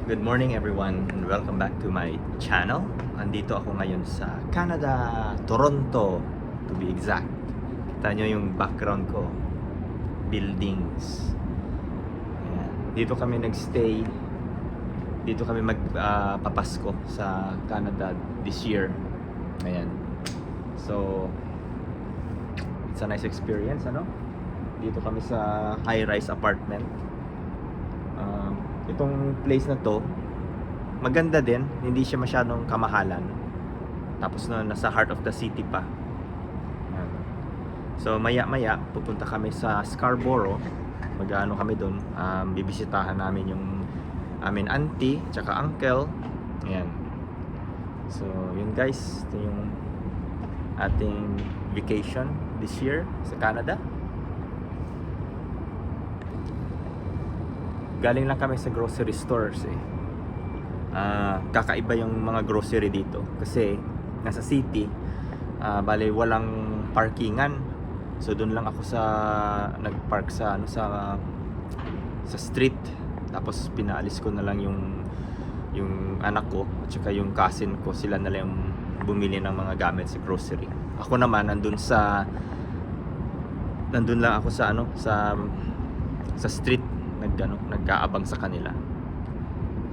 Good morning everyone and welcome back to my channel. Andito ako ngayon sa Canada, Toronto to be exact. Kita nyo yung background ko, buildings. Ayan. Dito kami nagstay. Dito kami magpapasko sa Canada this year. Ayan. So, it's a nice experience, ano? Dito kami sa high-rise apartment. Itong place na to maganda din, hindi siya masyadong kamahalan, tapos nasa heart of the city pa. So maya maya pupunta kami sa Scarborough, mag-ano kami doon, bibisitahan namin yung amin auntie tsaka uncle. Ayan. So yun guys, ito yung ating vacation this year sa Canada. Galing lang kami sa grocery stores eh. Kakaiba yung mga grocery dito kasi nasa city, bale walang parkingan. So doon lang ako sa nagpark sa sa street. Tapos pinaalis ko na lang yung anak ko at saka yung cousin ko, sila na lang yung bumili ng mga gamit sa grocery. Ako naman nandun lang ako sa street, nag-aabang sa kanila.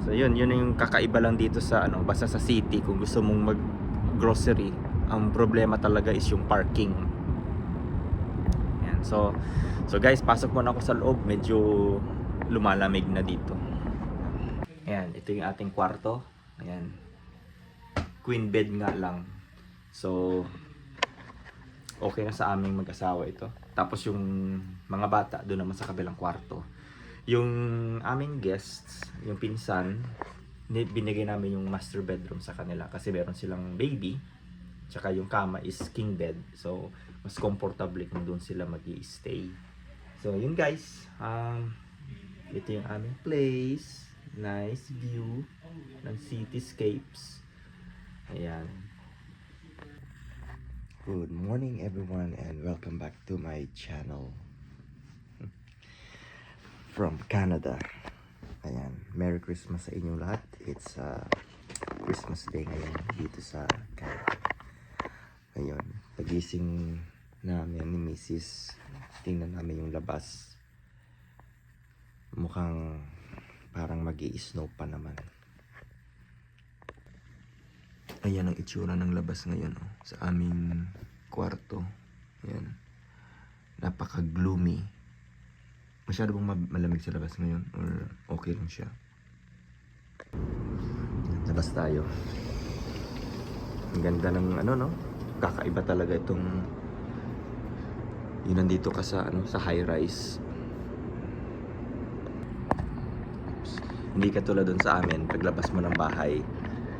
So yun yung kakaiba lang dito sa basta sa city. Kung gusto mong mag-grocery, ang problema talaga is yung parking. Ayan. So guys, pasok muna ako sa loob. Medyo lumalamig na dito. Ayan, ito yung ating kwarto. Ayan. Queen bed nga lang. So okay na sa aming mag-asawa ito. Tapos yung mga bata doon naman sa kabilang kwarto. Yung aming guests, yung pinsan, binigay namin yung master bedroom sa kanila kasi meron silang baby, tsaka yung kama is king bed, so mas comfortable kung doon sila mag-i-stay. So yun guys, ito yung aming place, nice view ng cityscapes. Ayan. Good morning everyone and welcome back to my channel from Canada. Ayan, Merry Christmas sa inyong lahat. It's Christmas Day ngayon dito sa Canada. Ngayon, pagising namin ni Mrs., tingnan namin yung labas. Mukhang parang mag-i-snow pa naman. Ayan ang itsura ng labas ngayon sa aming kwarto. Ayan, napaka-gloomy. Masyado bang malamig sa labas ngayon or okay lang siya? Labas tayo. Ang ganda ng kakaiba talaga itong yun, nandito ka sa sa high rise. Hindi katulad doon sa amin, paglabas mo ng bahay,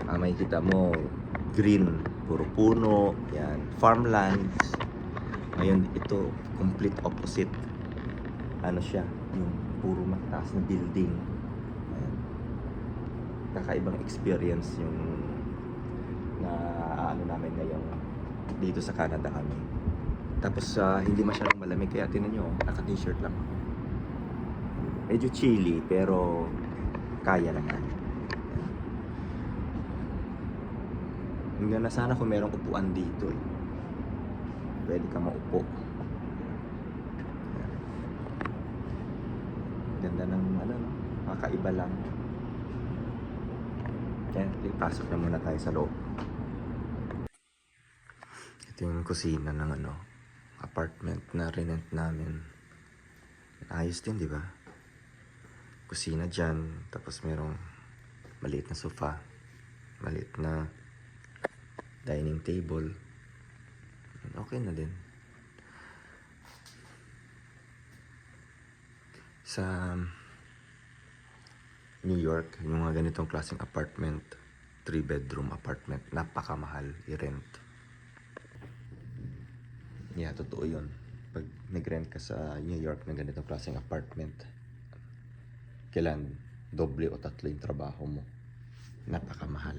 makikita mo green, puro puno, yan, farmlands. Ngayon ito complete opposite. Siya, yung puro mataas na building. Ayan. Kakaibang experience yung na namin ngayon dito sa Canada kami. Tapos hindi masyadong malamig, kaya tinan nyo, naka t-shirt lang ako. Medyo chilly pero kaya naman. Hanggang na sana kung merong upuan dito eh. Pwede ka maupo. Ganda ng kakaiba lang. Yan, pasok na muna tayo sa loob. Ito yung kusina ng apartment na rent namin. Ayos din, di ba? Kusina dyan, tapos merong maliit na sofa, maliit na dining table. Okay na din. Sa New York, yung mga ganitong klaseng apartment, 3-bedroom apartment, napakamahal i-rent. Yeah, totoo yun. Pag nag-rent ka sa New York ng ganitong klaseng apartment, kailan doble o tatlo yung trabaho mo. Napakamahal.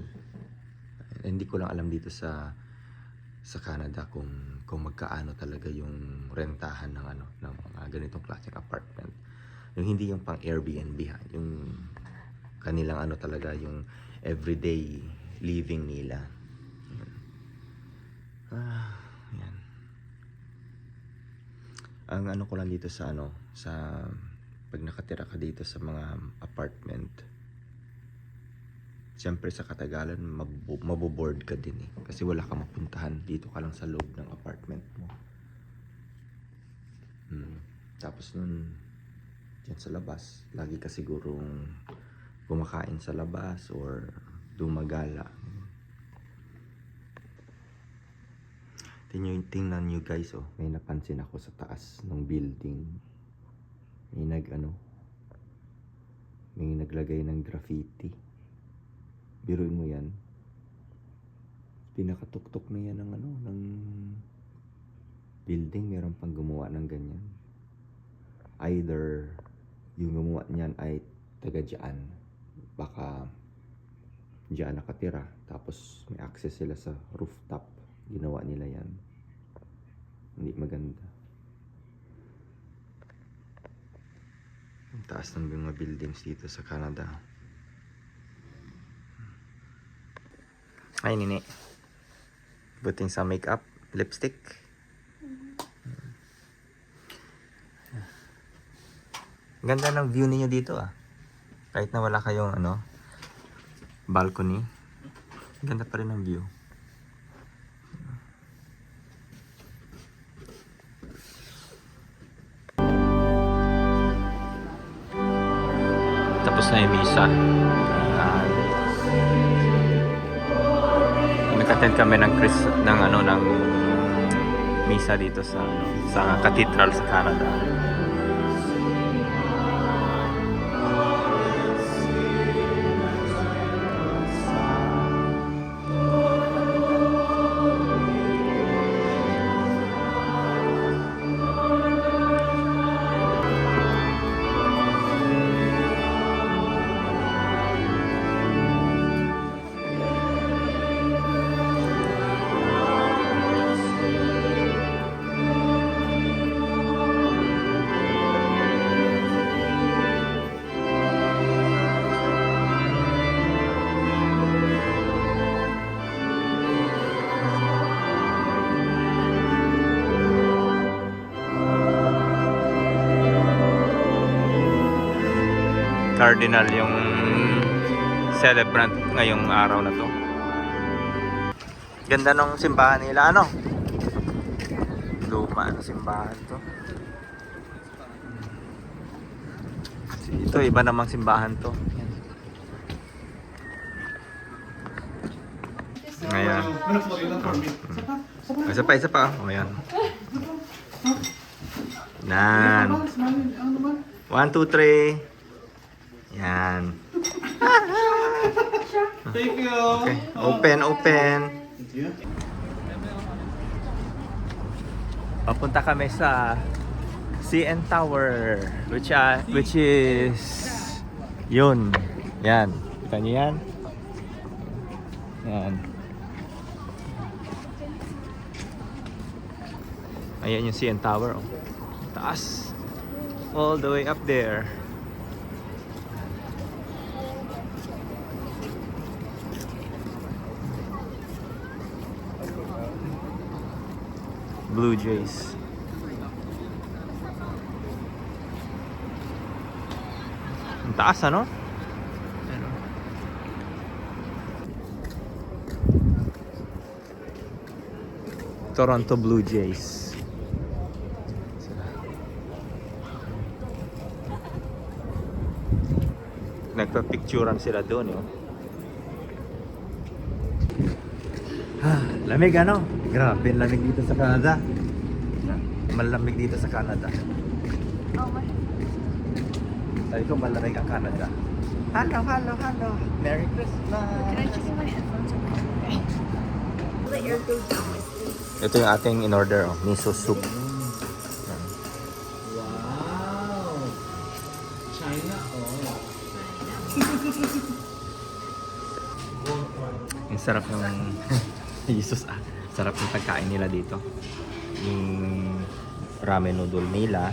Hindi ko lang alam dito sa Canada kung magkaano talaga yung rentahan ng ganitong klaseng apartment. Yung hindi yung pang Airbnb yung kanilang ano talaga, yung everyday living nila. Yan. Ang ano ko lang dito sa pag nakatira ka dito sa mga apartment, siyempre sa katagalan maboboard ka din eh, kasi wala kang mapuntahan, dito ka lang sa loob ng apartment mo. Tapos nun dyan sa labas, lagi ka sigurong kumakain sa labas or dumagala. Tingnan nyo guys, may napansin ako sa taas ng building. May naglagay ng graffiti. Biruin mo yan. Pinakatuktok na yan ng building, meron pang gumawa ng ganyan. Either yung gumawa niyan ay taga dyan, baka dyan nakatira, tapos may access sila sa rooftop, ginawa nila yan. Hindi maganda. Ang taas ng mga buildings dito sa Canada. Ay nini, buting sa makeup, lipstick. Ganda ng view niyo dito kahit na wala kayong balcony, ganda pa rin ang view. Tapos na yung misa. Nag-attend kami ng misa dito sa cathedral sa Canada. Cardinal yung celebrant ngayong araw na to. Ganda ng simbahan nila, luma ng simbahan to. Ito iba namang simbahan to. Ngayon. Isa pa. Ngayon. Nan. 1, 2, 3. Yan. Thank you. Okay. Open. Papunta kami sa CN Tower, which is yun. Yan. Kita niyo yan? Yan. Ayan yung CN Tower. Taas. All the way up there. Blue Jays. Ang taas Toronto Blue Jays. Nagpa-picturean sila doon lamig grabe lamig dito sa Canada. Malamig dito sa Canada. Sabi ko malamig ang Canada. Hello. Merry Christmas. Can I check in my headphones? Okay. The air goes down my sleeve. Ito yung ating in-order, miso soup. Wow. China, Ang sarap ng Jesus sarap ng pagkain nila dito. Yung ramen noodle nila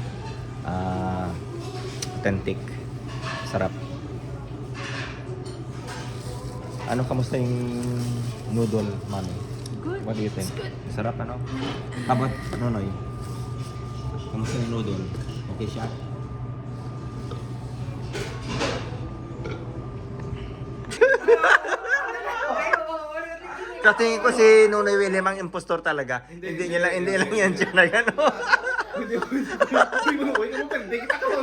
authentic. Sarap. Ano, kamusta yung noodle, mami? Good. What do you think? It's good. Sarap, ano? How about, Nonoy? Kamusta yung noodle? Okay siya? Katingin ko si Nonoy William ang impostor talaga. Hindi lang yan siya na gano'n. Hindi mo pwede kita ko.